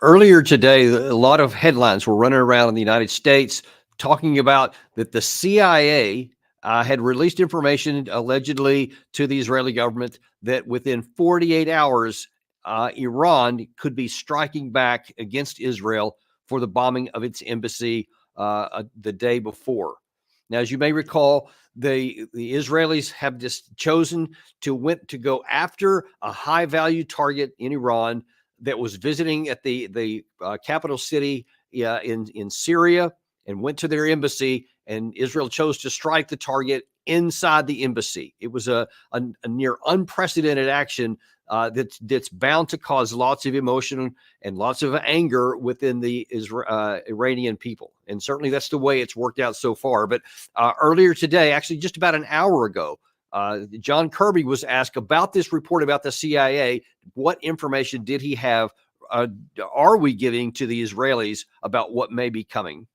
Earlier today, a lot of headlines were running around in the United States talking about that the CIA had released information allegedly to the Israeli government that within 48 hours, Iran could be striking back against Israel for the bombing of its embassy the day before. Now, as you may recall, the Israelis have just chosen to go after a high value target in Iran that was visiting at the capital city in Syria, and went to their embassy, and Israel chose to strike the target inside the embassy. It was a near unprecedented action that's bound to cause lots of emotion and lots of anger within the Iranian people. And certainly that's the way it's worked out so far. But earlier today, actually just about an hour ago, John Kirby was asked about this report about the CIA. What information did he have? Are we giving to the Israelis about what may be coming?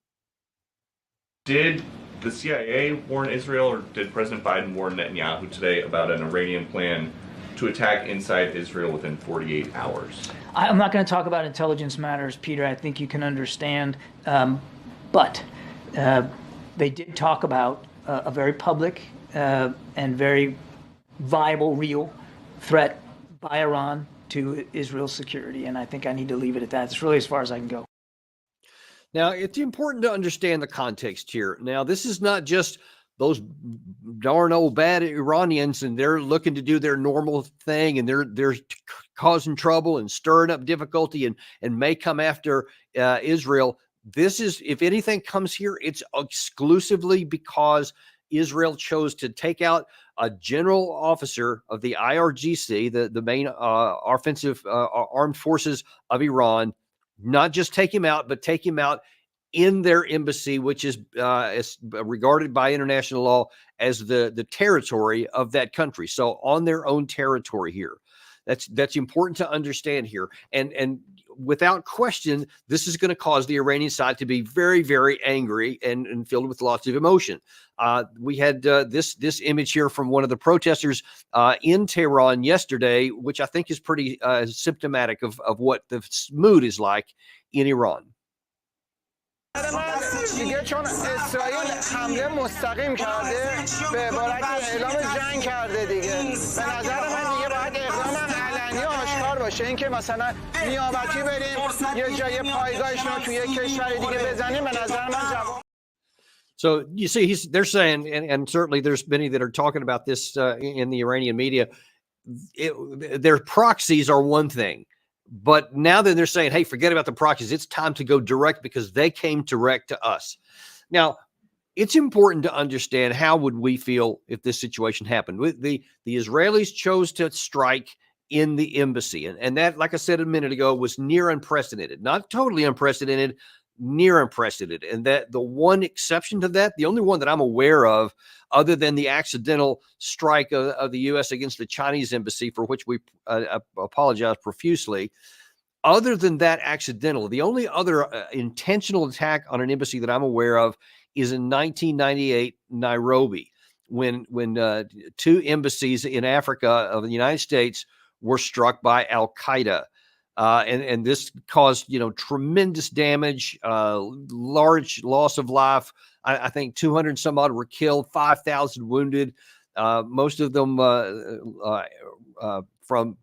Did the CIA warn Israel, or did President Biden warn Netanyahu today about an Iranian plan to attack inside Israel within 48 hours? I'm not going to talk about intelligence matters, Peter. I think you can understand. But they did talk about a very public and very viable, real threat by Iran to Israel's security. And I think I need to leave it at that. It's really as far as I can go. Now, it's important to understand the context here. Now, this is not just those darn old bad Iranians and they're looking to do their normal thing and they're causing trouble and stirring up difficulty and may come after Israel. This is, if anything comes here, it's exclusively because Israel chose to take out a general officer of the IRGC, the main offensive armed forces of Iran. Not just take him out, but take him out in their embassy, which is regarded by international law as the territory of that country. So on their own territory here. That's important to understand here. And without question, this is going to cause the Iranian side to be very, very angry and filled with lots of emotion. We had this image here from one of the protesters in Tehran yesterday, which I think is pretty symptomatic of what the mood is like in Iran. دیگه چون اسرائیل حمله مستقیم کرده به عبارت اعلام جنگ کرده دیگه به نظر من دیگه باید اقدام علنی و آشکار باشه اینکه مثلا نیابتی بریم یه جای پایگاهش رو توی یک کشور دیگه بزنیم به نظر من جواب. So you see, they're saying, and certainly there's many that are talking about this in the Iranian media. Their proxies are one thing. But now that they're saying, hey, forget about the proxies, it's time to go direct because they came direct to us. Now, it's important to understand how would we feel if this situation happened. The Israelis chose to strike in the embassy. And that, like I said a minute ago, was near unprecedented. Not totally unprecedented, near unprecedented. And that the one exception to that, the only one that I'm aware of, other than the accidental strike of the U.S. against the Chinese embassy, for which we apologize profusely. Other than that accidental, the only other intentional attack on an embassy that I'm aware of is in 1998 Nairobi, when two embassies in Africa of the United States were struck by Al Qaeda. And this caused, tremendous damage, large loss of life. I think 200 some odd were killed, 5,000 wounded, most of them from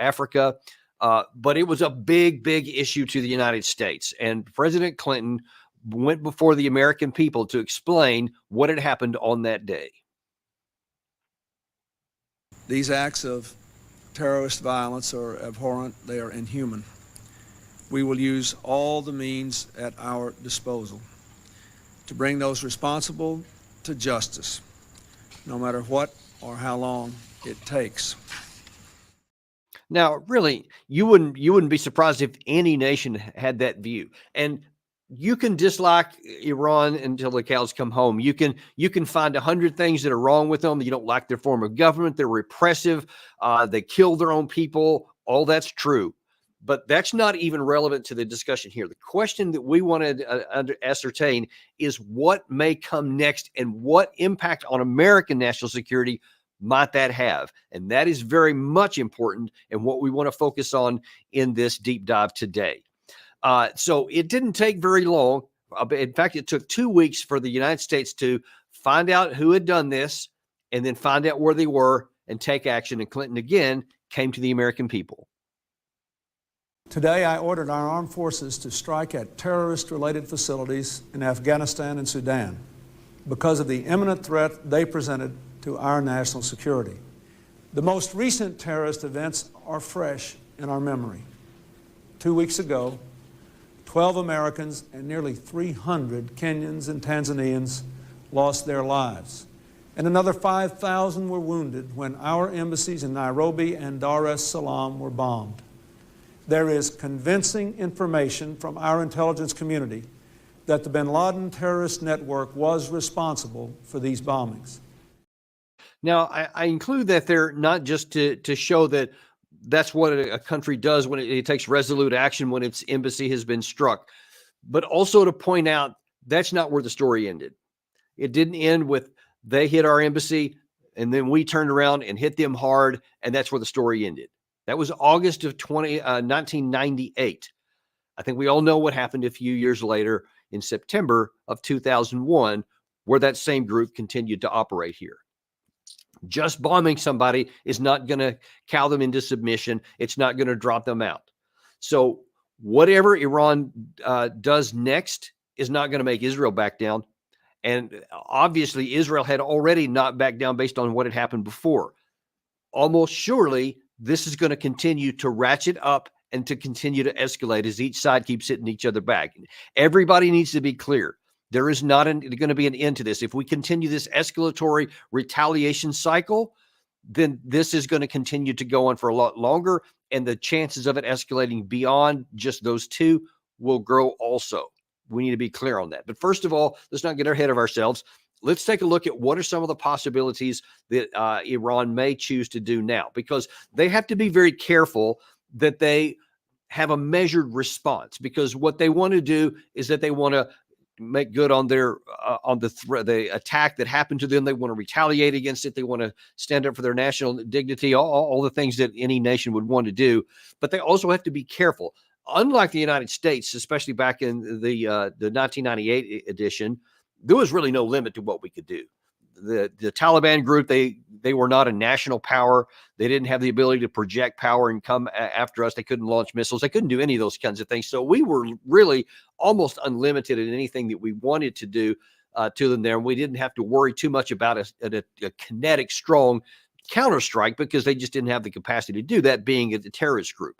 Africa. But it was a big, big issue to the United States. And President Clinton went before the American people to explain what had happened on that day. These acts of terrorist violence are abhorrent. They are inhuman. We will use all the means at our disposal to bring those responsible to justice, no matter what or how long it takes. Now, really, you wouldn't be surprised if any nation had that view. And you can dislike Iran until the cows come home. You can find 100 things that are wrong with them. You don't like their form of government. They're repressive. They kill their own people. All that's true. But that's not even relevant to the discussion here. The question that we want to ascertain is what may come next and what impact on American national security might that have? And that is very much important and what we want to focus on in this deep dive today. So it didn't take very long. In fact, it took 2 weeks for the United States to find out who had done this and then find out where they were and take action. And Clinton again came to the American people. Today, I ordered our armed forces to strike at terrorist-related facilities in Afghanistan and Sudan because of the imminent threat they presented to our national security. The most recent terrorist events are fresh in our memory. 2 weeks ago, 12 Americans and nearly 300 Kenyans and Tanzanians lost their lives, and another 5,000 were wounded when our embassies in Nairobi and Dar es Salaam were bombed. There is convincing information from our intelligence community that the bin Laden terrorist network was responsible for these bombings. Now, I include that there not just to show that that's what a country does when it takes resolute action when its embassy has been struck, but also to point out that's not where the story ended. It didn't end with they hit our embassy and then we turned around and hit them hard, and that's where the story ended. That was August of 1998. I think we all know what happened a few years later in September of 2001, where that same group continued to operate here. Just bombing somebody is not going to cow them into submission. It's not going to drop them out. So whatever Iran does next is not going to make Israel back down. And obviously, Israel had already not backed down based on what had happened before. Almost surely, this is going to continue to ratchet up and to continue to escalate as each side keeps hitting each other back. Everybody needs to be clear. There is not going to be an end to this. If we continue this escalatory retaliation cycle, then this is going to continue to go on for a lot longer, and the chances of it escalating beyond just those two will grow also. We need to be clear on that. But first of all, let's not get ahead of ourselves. Let's take a look at what are some of the possibilities that Iran may choose to do now, because they have to be very careful that they have a measured response, because what they want to do is that they want to make good on their on the attack that happened to them. They want to retaliate against it. They want to stand up for their national dignity, all the things that any nation would want to do. But they also have to be careful. Unlike the United States, especially back in the 1998 edition, there was really no limit to what we could do. The Taliban group, they were not a national power. They didn't have the ability to project power and come after us. They couldn't launch missiles. They couldn't do any of those kinds of things. So we were really almost unlimited in anything that we wanted to do to them there. And we didn't have to worry too much about a kinetic, strong counterstrike, because they just didn't have the capacity to do that, being a terrorist group.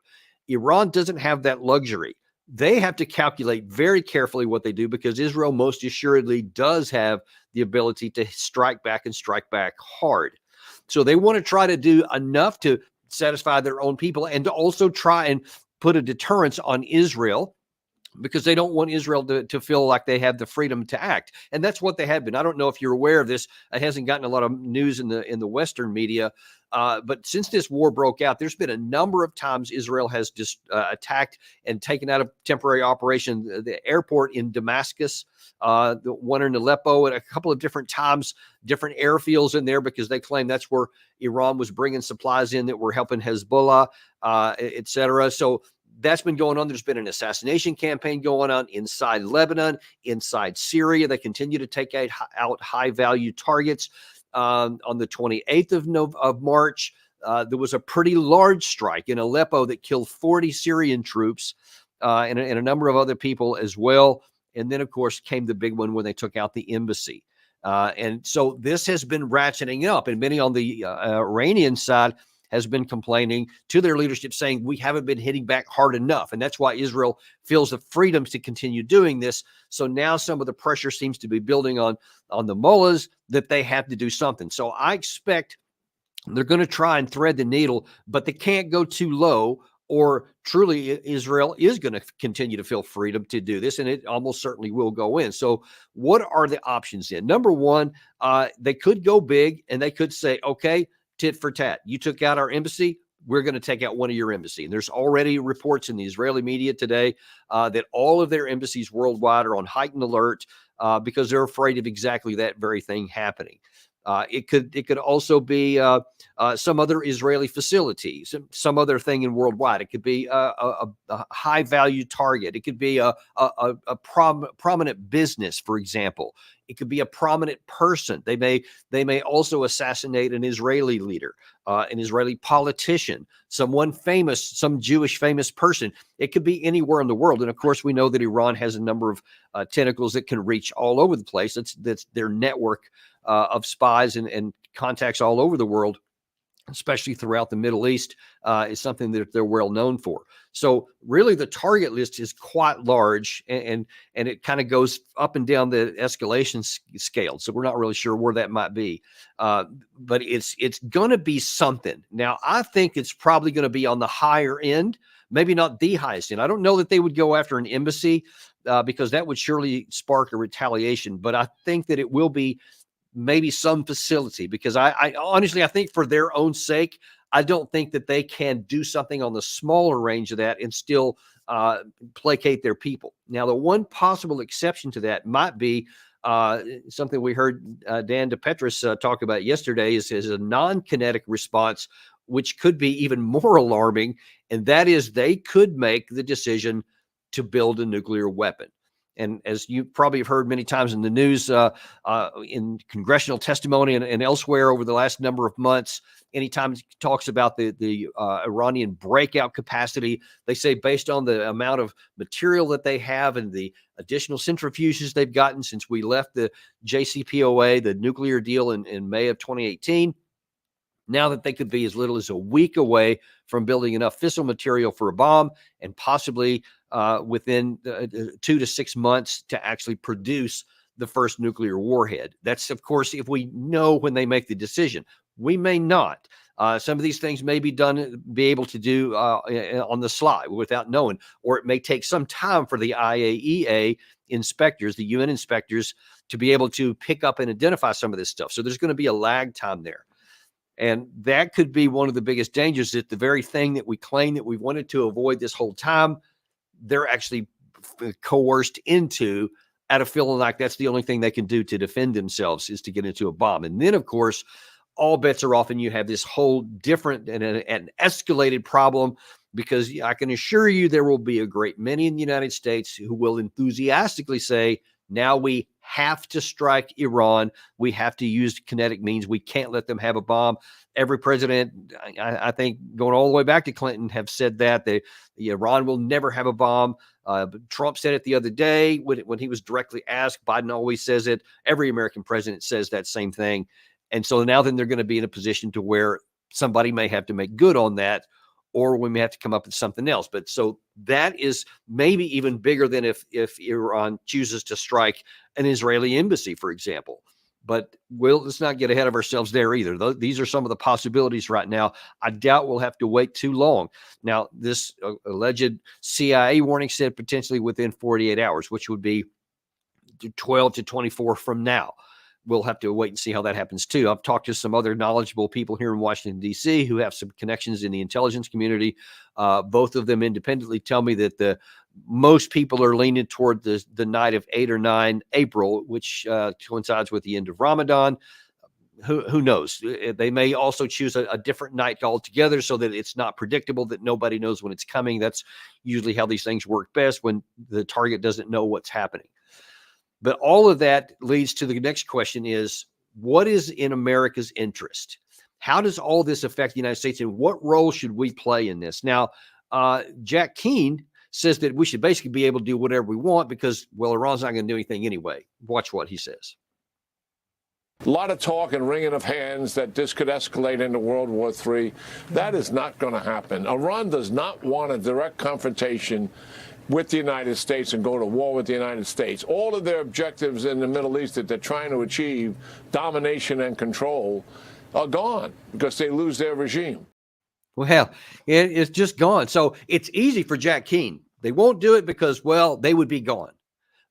Iran doesn't have that luxury. They have to calculate very carefully what they do, because Israel most assuredly does have the ability to strike back and strike back hard. So they want to try to do enough to satisfy their own people and to also try and put a deterrence on Israel, because they don't want Israel to feel like they have the freedom to act. And that's what they have been. I don't know if you're aware of this. It hasn't gotten a lot of news in the Western media. But since this war broke out, there's been a number of times Israel has just attacked and taken out of temporary operation the airport in Damascus, the one in Aleppo, and a couple of different times, different airfields in there, because they claim that's where Iran was bringing supplies in that were helping Hezbollah, et cetera. So that's been going on. There's been an assassination campaign going on inside Lebanon, inside Syria. They continue to take out high-value targets. On the 28th of March, there was a pretty large strike in Aleppo that killed 40 Syrian troops and a number of other people as well. And then, of course, came the big one when they took out the embassy. And so this has been ratcheting up. And many on the Iranian side has been complaining to their leadership, saying we haven't been hitting back hard enough. And that's why Israel feels the freedom to continue doing this. So now some of the pressure seems to be building on the mullahs that they have to do something. So I expect they're going to try and thread the needle, but they can't go too low, or truly Israel is going to continue to feel freedom to do this, and it almost certainly will go in. So what are the options then? Number one, they could go big, and they could say, okay, tit for tat. You took out our embassy, we're going to take out one of your embassy. And there's already reports in the Israeli media today that all of their embassies worldwide are on heightened alert because they're afraid of exactly that very thing happening. It could also be some other Israeli facility, some other thing in worldwide. It could be a high value target. It could be a prominent business, for example. It could be a prominent person. They may also assassinate an Israeli leader, an Israeli politician, someone famous, some Jewish famous person. It could be anywhere in the world. And of course, we know that Iran has a number of tentacles that can reach all over the place. That's their network of spies and contacts all over the world, especially throughout the Middle East, is something that they're well known for. So really the target list is quite large, and it kind of goes up and down the escalation scale. So we're not really sure where that might be. But it's going to be something. Now, I think it's probably going to be on the higher end, maybe not the highest end. I don't know that they would go after an embassy because that would surely spark a retaliation. But I think that it will be maybe some facility, because I honestly, I think for their own sake, I don't think that they can do something on the smaller range of that and still placate their people. Now, the one possible exception to that might be something we heard Dan DePetris talk about yesterday is a non-kinetic response, which could be even more alarming. And that is they could make the decision to build a nuclear weapon. And as you probably have heard many times in the news, in congressional testimony and elsewhere over the last number of months, anytime it talks about the Iranian breakout capacity, they say based on the amount of material that they have and the additional centrifuges they've gotten since we left the JCPOA, the nuclear deal in May of 2018, now that they could be as little as a week away from building enough fissile material for a bomb, and possibly within 2 to 6 months to actually produce the first nuclear warhead. That's, of course, if we know when they make the decision. We may not. Some of these things may be able to do on the sly without knowing, or it may take some time for the IAEA inspectors, the UN inspectors, to be able to pick up and identify some of this stuff. So there's going to be a lag time there. And that could be one of the biggest dangers, that the very thing that we claim that we wanted to avoid this whole time, they're actually coerced into, out of feeling like that's the only thing they can do to defend themselves is to get into a bomb. And then, of course, all bets are off, and you have this whole different and an escalated problem, because I can assure you there will be a great many in the United States who will enthusiastically say, now we have to strike Iran. We have to use kinetic means. We can't let them have a bomb. Every president, I think, going all the way back to Clinton, have said that Iran will never have a bomb. Trump said it the other day when he was directly asked. Biden always says it. Every American president says that same thing. And so now then they're going to be in a position to where somebody may have to make good on that, or we may have to come up with something else. But so that is maybe even bigger than if Iran chooses to strike an Israeli embassy, for example. But let's not get ahead of ourselves there either. These are some of the possibilities right now. I doubt we'll have to wait too long. Now, this alleged CIA warning said potentially within 48 hours, which would be 12 to 24 from now. We'll have to wait and see how that happens too. I've talked to some other knowledgeable people here in Washington, D.C. who have some connections in the intelligence community. Both of them independently tell me that most people are leaning toward the night of 8 or 9 April, which coincides with the end of Ramadan. Who knows? They may also choose a different night altogether so that it's not predictable, that nobody knows when it's coming. That's usually how these things work best, when the target doesn't know what's happening. But all of that leads to the next question is, what is in America's interest? How does all this affect the United States, and what role should we play in this? Now, Jack Keane says that we should basically be able to do whatever we want because, well, Iran's not going to do anything anyway. Watch what he says. A lot of talk and wringing of hands that this could escalate into World War III. That is not going to happen. Iran does not want a direct confrontation with the United States and go to war with the United States. All of their objectives in the Middle East that they're trying to achieve, domination and control, are gone because they lose their regime. Well, it's just gone. So it's easy for Jack Keane. They won't do it because, well, they would be gone.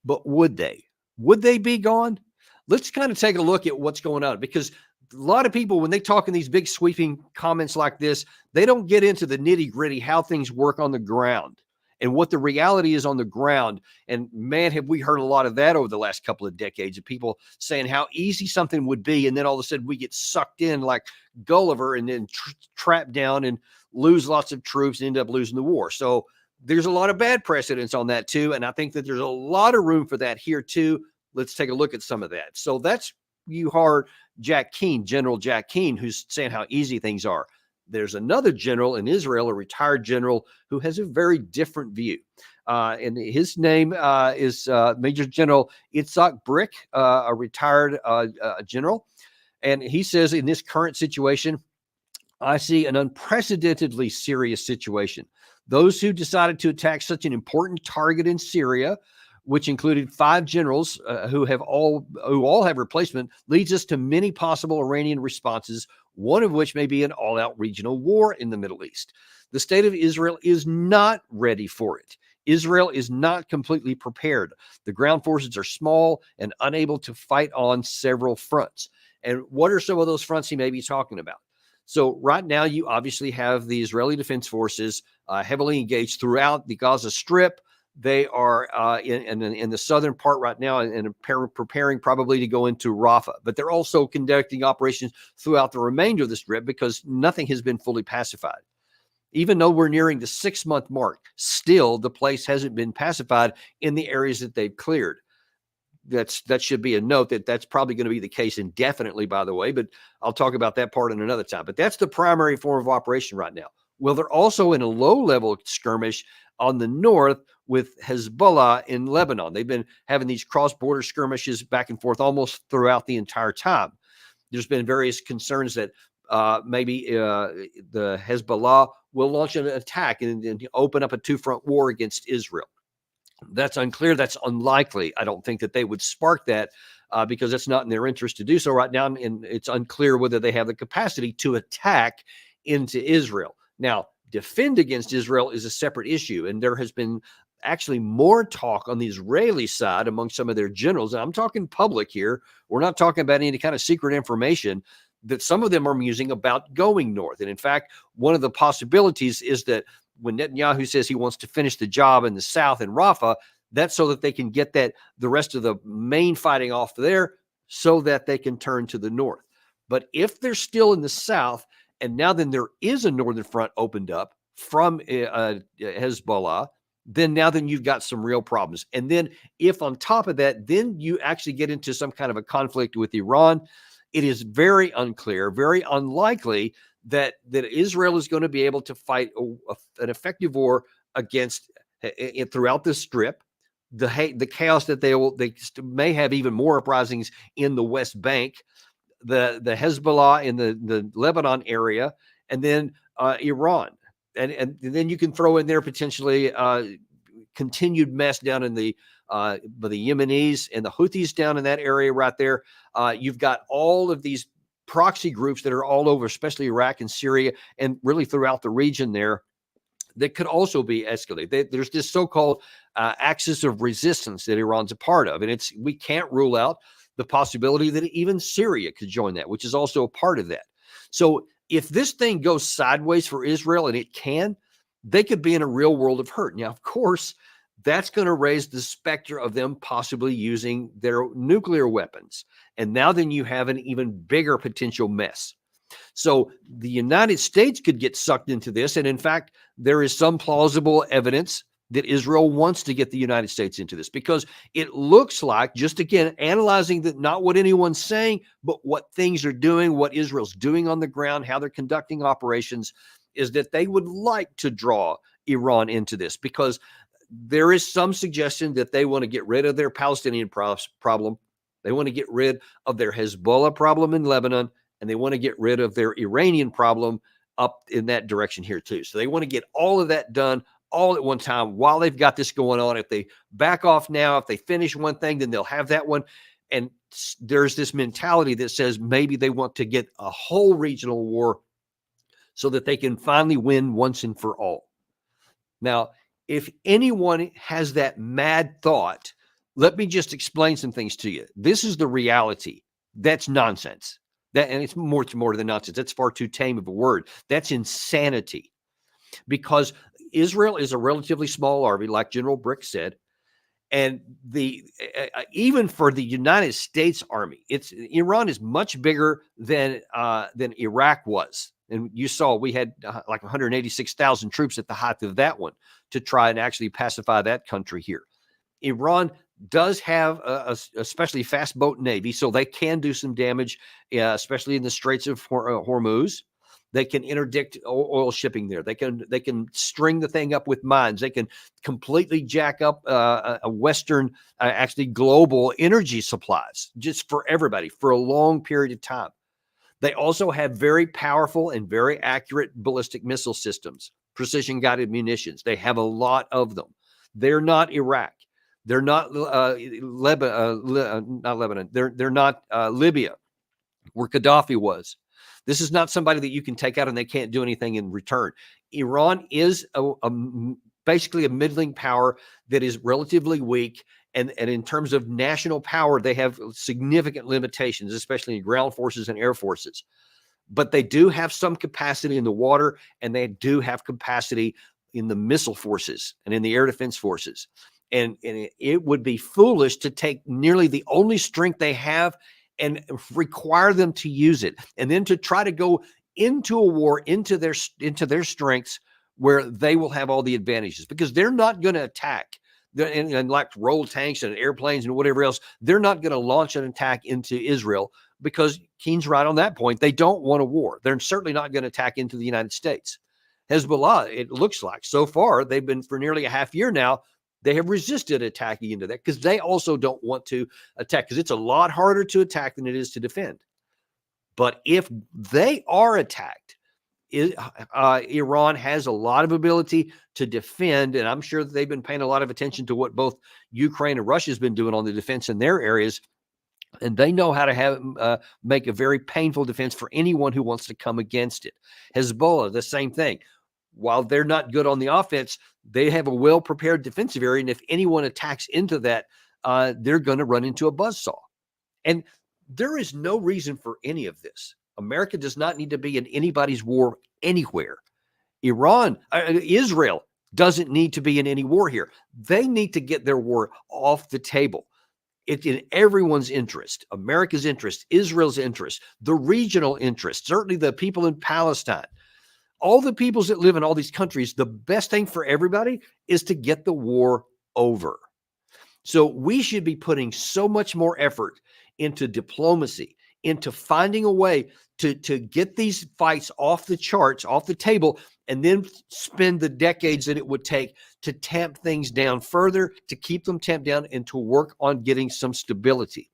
But would they? Would they be gone? Let's kind of take a look at what's going on, because a lot of people, when they talk in these big sweeping comments like this, they don't get into the nitty gritty, how things work on the ground. and what the reality is on the ground. And man, have we heard a lot of that over the last couple of decades, of people saying how easy something would be. And then all of a sudden we get sucked in like Gulliver and then trapped down and lose lots of troops and end up losing the war. So there's a lot of bad precedents on that too. And I think that there's a lot of room for that here too. Let's take a look at some of that. So that's, you heard Jack Keane, General Jack Keane, who's saying how easy things are. There's another general in Israel, a retired general, who has a very different view. And his name is Major General Itzhak Brick, a retired general. And he says, in this current situation, I see an unprecedentedly serious situation. Those who decided to attack such an important target in Syria, which included 5 generals who all have replacement, leads us to many possible Iranian responses, one of which may be an all-out regional war in the Middle East. The state of Israel is not ready for it. Israel is not completely prepared. The ground forces are small and unable to fight on several fronts. And what are some of those fronts he may be talking about? So right now, you obviously have the Israeli Defense Forces heavily engaged throughout the Gaza Strip. They are in the southern part right now and preparing probably to go into Rafah. But they're also conducting operations throughout the remainder of the Strip because nothing has been fully pacified. Even though we're nearing the 6-month mark, still the place hasn't been pacified in the areas that they've cleared. That should be a note that's probably going to be the case indefinitely, by the way, but I'll talk about that part in another time. But that's the primary form of operation right now. Well, they're also in a low-level skirmish on the north with Hezbollah in Lebanon. They've been having these cross-border skirmishes back and forth almost throughout the entire time. There's been various concerns that maybe the Hezbollah will launch an attack and open up a 2-front war against Israel. That's unclear. That's unlikely. I don't think that they would spark that because it's not in their interest to do so right now. And it's unclear whether they have the capacity to attack into Israel. Now, defend against Israel is a separate issue. And there has been actually more talk on the Israeli side among some of their generals. And I'm talking public here. We're not talking about any kind of secret information that some of them are musing about going north. And in fact, one of the possibilities is that when Netanyahu says he wants to finish the job in the south in Rafah, that's so that they can get the rest of the main fighting off there so that they can turn to the north. But if they're still in the south, and now then there is a northern front opened up from Hezbollah, then you've got some real problems. And then if on top of that, then you actually get into some kind of a conflict with Iran, it is very unclear, very unlikely that Israel is going to be able to fight an effective war against throughout the Strip. The chaos that they may have even more uprisings in the West Bank, the Hezbollah in the Lebanon area, and then Iran, and then you can throw in there potentially continued mess down in the Yemenis and the Houthis down in that area right there. You've got all of these proxy groups that are all over, especially Iraq and Syria, and really throughout the region there, that could also be escalated. There's this so-called axis of resistance that Iran's a part of, and we can't rule out the possibility that even Syria could join that, which is also a part of that. So if this thing goes sideways for Israel, and it can, they could be in a real world of hurt. Now, of course, that's going to raise the specter of them possibly using their nuclear weapons. And now then you have an even bigger potential mess. So the United States could get sucked into this. And in fact, there is some plausible evidence that Israel wants to get the United States into this, because it looks like, just again, analyzing that, not what anyone's saying, but what things are doing, what Israel's doing on the ground, how they're conducting operations, is that they would like to draw Iran into this, because there is some suggestion that they want to get rid of their Palestinian problem. They want to get rid of their Hezbollah problem in Lebanon, and they want to get rid of their Iranian problem up in that direction here too. So they want to get all of that done all at one time while they've got this going on. If they back off now, if they finish one thing, then they'll have that one. And there's this mentality that says maybe they want to get a whole regional war so that they can finally win once and for all. Now, if anyone has that mad thought, let me just explain some things to you. This is the reality. That's nonsense. And it's more than nonsense. That's far too tame of a word. That's insanity. Because Israel is a relatively small army, like General Brick said. And even for the United States Army, Iran is much bigger than Iraq was. And you saw we had like 186,000 troops at the height of that one to try and actually pacify that country here. Iran does have a especially fast boat navy, so they can do some damage, especially in the Straits of Hormuz. They can interdict oil shipping there. They can string the thing up with mines. They can completely jack up a Western, actually global energy supplies just for everybody for a long period of time. They also have very powerful and very accurate ballistic missile systems, precision guided munitions. They have a lot of them. They're not Iraq. They're not not Lebanon. They're not Libya, where Gaddafi was. This is not somebody that you can take out and they can't do anything in return. Iran is basically a middling power that is relatively weak. And in terms of national power, they have significant limitations, especially in ground forces and air forces. But they do have some capacity in the water, and they do have capacity in the missile forces and in the air defense forces. And it would be foolish to take nearly the only strength they have and require them to use it, and then to try to go into a war into their strengths where they will have all the advantages, because they're not going to attack. And like roll tanks and airplanes and whatever else, they're not going to launch an attack into Israel, because Keen's right on that point. They don't want a war. They're certainly not going to attack into the United States. Hezbollah, it looks like so far, they've been for nearly a half year now, they have resisted attacking into that, because they also don't want to attack, because it's a lot harder to attack than it is to defend. But if they are attacked, Iran has a lot of ability to defend, and I'm sure that they've been paying a lot of attention to what both Ukraine and Russia has been doing on the defense in their areas, and they know how to make a very painful defense for anyone who wants to come against it. Hezbollah, the same thing. While they're not good on the offense, they have a well-prepared defensive area, and if anyone attacks into that, they're going to run into a buzzsaw. And there is no reason for any of this. America does not need to be in anybody's war anywhere. Israel doesn't need to be in any war here. They need to get their war off the table. It's in everyone's interest, America's interest, Israel's interest, the regional interest, certainly the people in Palestine. All the peoples that live in all these countries, the best thing for everybody is to get the war over. So we should be putting so much more effort into diplomacy, into finding a way to get these fights off the charts, off the table, and then spend the decades that it would take to tamp things down further, to keep them tamped down, and to work on getting some stability.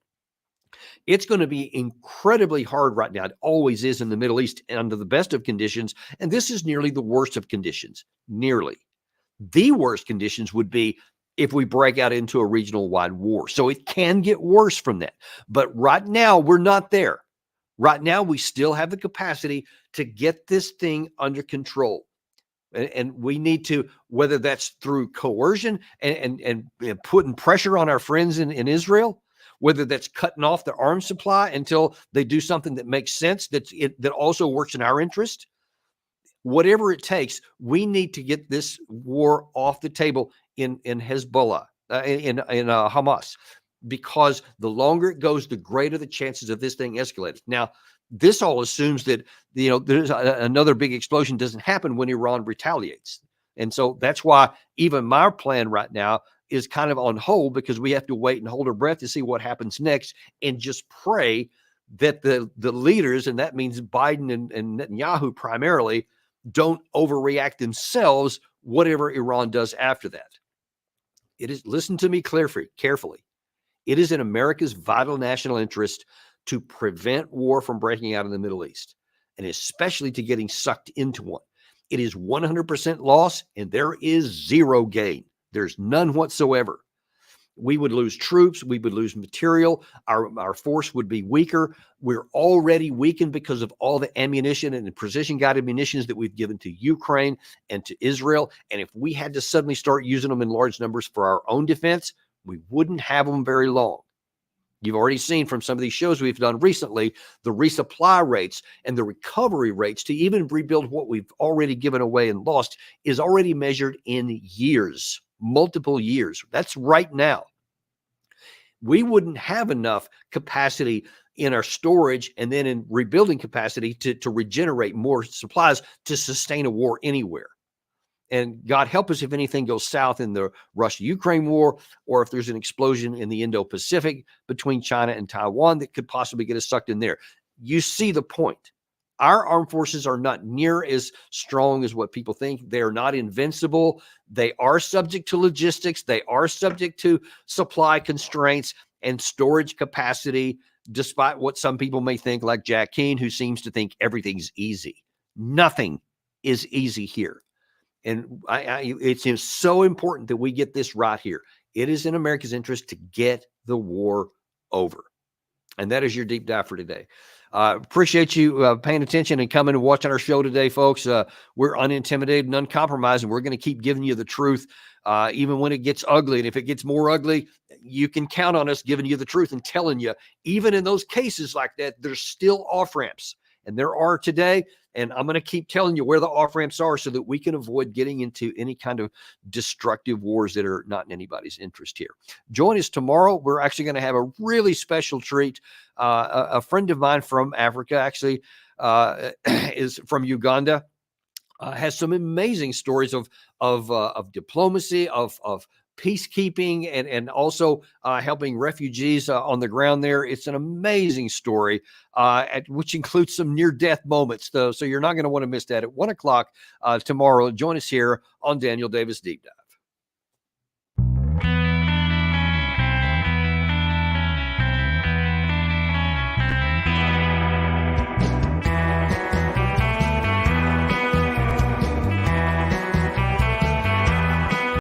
It's going to be incredibly hard right now. It always is in the Middle East under the best of conditions. And this is nearly the worst of conditions. Nearly. The worst conditions would be if we break out into a regional wide war. So it can get worse from that. But right now, we're not there. Right now, we still have the capacity to get this thing under control. And we need to, whether that's through coercion and putting pressure on our friends in Israel, whether that's cutting off the arms supply until they do something that makes sense, that also works in our interest. Whatever it takes, we need to get this war off the table in Hezbollah, in Hamas, because the longer it goes, the greater the chances of this thing escalating. Now, this all assumes that there's another big explosion doesn't happen when Iran retaliates, and so that's why even my plan right now is kind of on hold, because we have to wait and hold our breath to see what happens next, and just pray that the leaders, and that means Biden and Netanyahu primarily, don't overreact themselves, whatever Iran does after that. It is, listen to me carefully. It is in America's vital national interest to prevent war from breaking out in the Middle East, and especially to getting sucked into one. It is 100% loss, and there is zero gain. There's none whatsoever. We would lose troops. We would lose material. Our force would be weaker. We're already weakened because of all the ammunition and the precision-guided munitions that we've given to Ukraine and to Israel. And if we had to suddenly start using them in large numbers for our own defense, we wouldn't have them very long. You've already seen from some of these shows we've done recently, the resupply rates and the recovery rates to even rebuild what we've already given away and lost is already measured in years, multiple years. That's right now. We wouldn't have enough capacity in our storage and then in rebuilding capacity to regenerate more supplies to sustain a war anywhere. And God help us if anything goes south in the Russia-Ukraine war, or if there's an explosion in the Indo-Pacific between China and Taiwan that could possibly get us sucked in there. You see the point. Our armed forces are not near as strong as what people think. They are not invincible. They are subject to logistics. They are subject to supply constraints and storage capacity, despite what some people may think, like Jack Keane, who seems to think everything's easy. Nothing is easy here. And it seems so important that we get this right here. It is in America's interest to get the war over. And that is your deep dive for today. Appreciate you paying attention and coming and watching our show today, folks. We're unintimidated and uncompromised, and we're going to keep giving you the truth, even when it gets ugly. And if it gets more ugly, you can count on us giving you the truth and telling you, even in those cases like that, there's still off-ramps. And there are today. And I'm going to keep telling you where the off-ramps are so that we can avoid getting into any kind of destructive wars that are not in anybody's interest here. Join us tomorrow. We're actually going to have a really special treat. A friend of mine from Africa, actually, is from Uganda, has some amazing stories of diplomacy, of peacekeeping, and also helping refugees on the ground there. It's an amazing story, which includes some near-death moments, though. So you're not going to want to miss that at 1 o'clock tomorrow. Join us here on Daniel Davis Deep Dive.